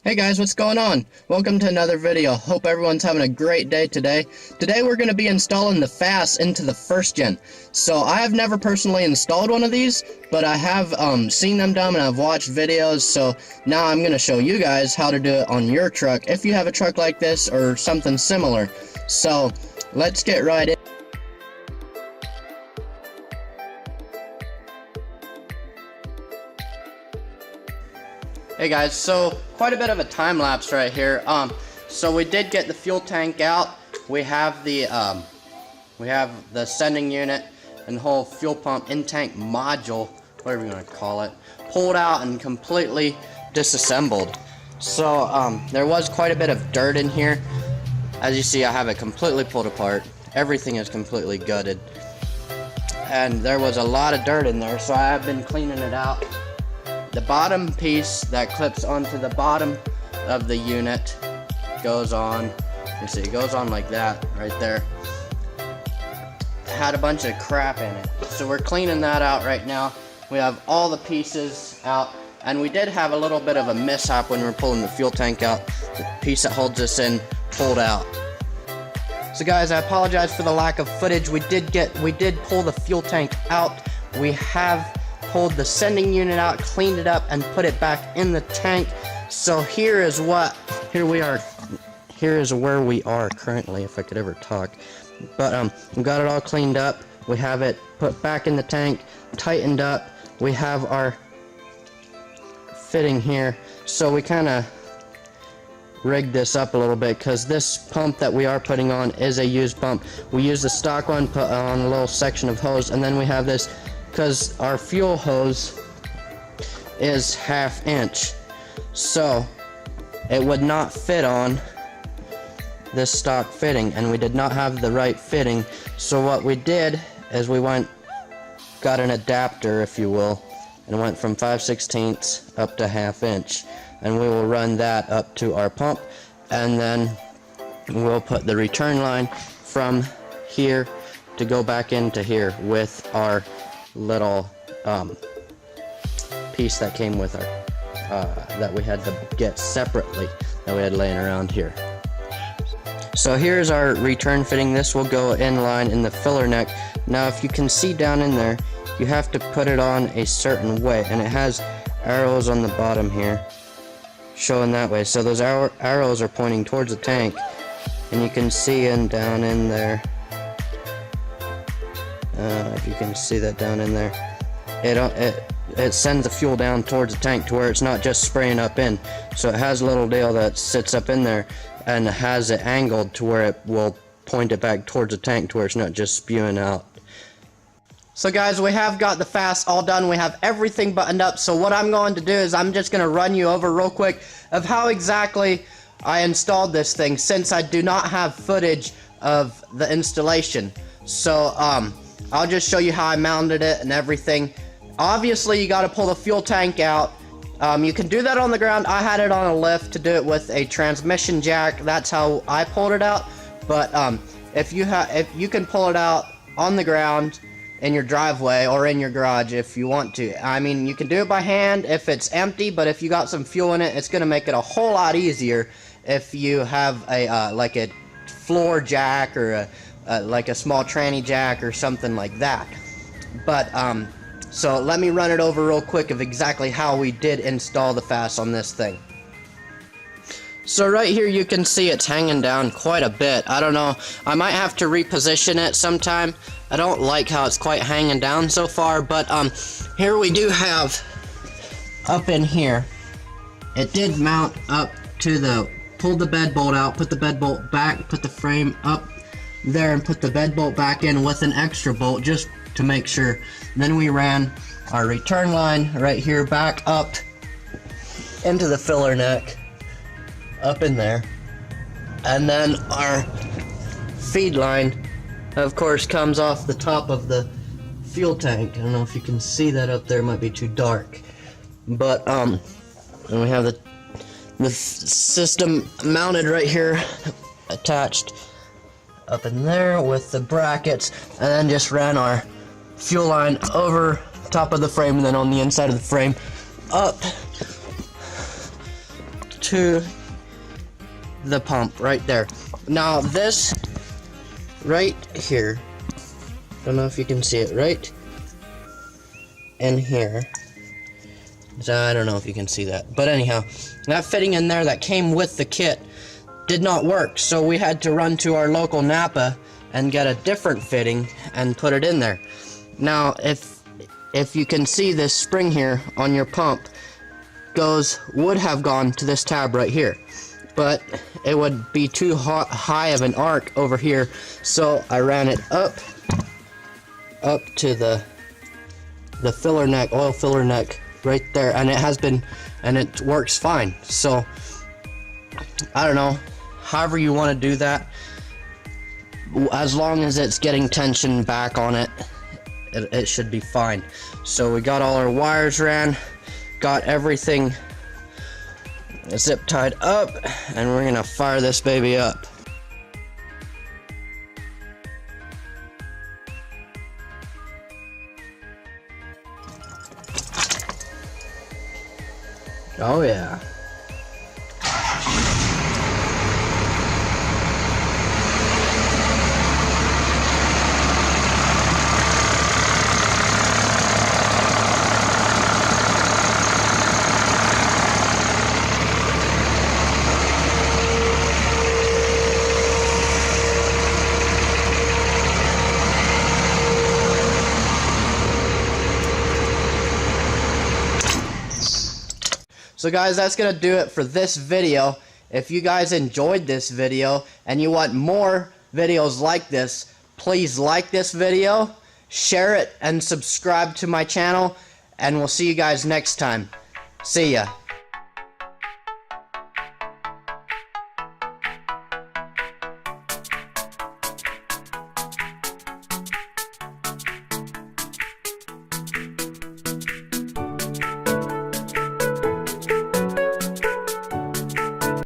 Hey guys, what's going on? Welcome to another video. Hope everyone's having a great day today. Today we're going to be installing the Fass into the first gen. So I have never personally installed one of these, but I have seen them done and I've watched videos. So now I'm going to show you guys how to do it on your truck if you have a truck like this or something similar. So let's get right in. Hey guys, so quite a bit of a time lapse right here. So we did get the fuel tank out. We have the sending unit and the whole fuel pump in-tank module, whatever you want to call it, pulled out and completely disassembled. So there was quite a bit of dirt in here. As you see, I have it completely pulled apart. Everything is completely gutted, and there was a lot of dirt in there, so I have been cleaning it out. The bottom piece that clips onto the bottom of the unit goes on, you see, it goes on like that right there. It had a bunch of crap in it, so we're cleaning that out right now. We have all the pieces out, and we did have a little bit of a mishap when we were pulling the fuel tank out. The piece that holds this in pulled out. So guys, I apologize for the lack of footage. We did pull the fuel tank out. We have pulled the sending unit out, cleaned it up, and put it back in the tank. So here is where we are currently, if I could ever talk. But we got it all cleaned up. We have it put back in the tank, tightened up. We have our fitting here. So we kind of rigged this up a little bit because this pump that we are putting on is a used pump. We use the stock one, put on a little section of hose, and then we have this because our fuel hose is 1/2 inch, so it would not fit on this stock fitting, and we did not have the right fitting. So what we did is we got an adapter, if you will, and went from 5/16 up to 1/2 inch, and we will run that up to our pump, and then we'll put the return line from here to go back into here with our little piece that came with our that we had to get separately, that we had laying around here. So here's our return fitting. This will go in line in the filler neck. Now if you can see down in there, you have to put it on a certain way, and it has arrows on the bottom here showing that way. So those arrows are pointing towards the tank, and you can see down in there. If you can see that down in there, it sends the fuel down towards the tank to where it's not just spraying up in. So it has a little deal that sits up in there and has it angled to where it will point it back towards the tank to where it's not just spewing out. So guys, we have got the Fass all done. We have everything buttoned up. So what I'm going to do is I'm just going to run you over real quick of how exactly I installed this thing, since I do not have footage of the installation. So I'll just show you how I mounted it and everything. Obviously, you got to pull the fuel tank out. You can do that on the ground. I had it on a lift to do it with a transmission jack. That's how I pulled it out. But if you can pull it out on the ground in your driveway or in your garage if you want to. I mean, you can do it by hand if it's empty, but if you got some fuel in it, it's going to make it a whole lot easier if you have a like a floor jack or like a small tranny jack or something like that. But so let me run it over real quick of exactly how we did install the Fass on this thing. So right here you can see it's hanging down quite a bit. I don't know, I might have to reposition it sometime. I don't like how it's quite hanging down so far, but here we do have up in here, it did mount up to the, pulled the bed bolt out, put the bed bolt back, put the frame up there, and put the bed bolt back in with an extra bolt just to make sure. Then we ran our return line right here back up into the filler neck up in there, and then our feed line of course comes off the top of the fuel tank. I don't know if you can see that up there, it might be too dark, but and we have the system mounted right here, attached up in there with the brackets, and then just ran our fuel line over top of the frame, and then on the inside of the frame up to the pump right there. Now this right here, don't know if you can see it, right in here. I don't know if you can see that, but anyhow, that fitting in there that came with the kit did not work, so we had to run to our local Napa and get a different fitting and put it in there. Now if you can see, this spring here on your pump would have gone to this tab right here, but it would be too high of an arc over here, so I ran it up to the filler neck, oil filler neck right there, and it works fine. So I don't know, however you want to do that, as long as it's getting tension back on it, it should be fine. So we got all our wires ran, got everything zip tied up, and we're gonna fire this baby up. Oh yeah. So guys, that's gonna do it for this video. If you guys enjoyed this video and you want more videos like this, please like this video, share it, and subscribe to my channel, and we'll see you guys next time. See ya.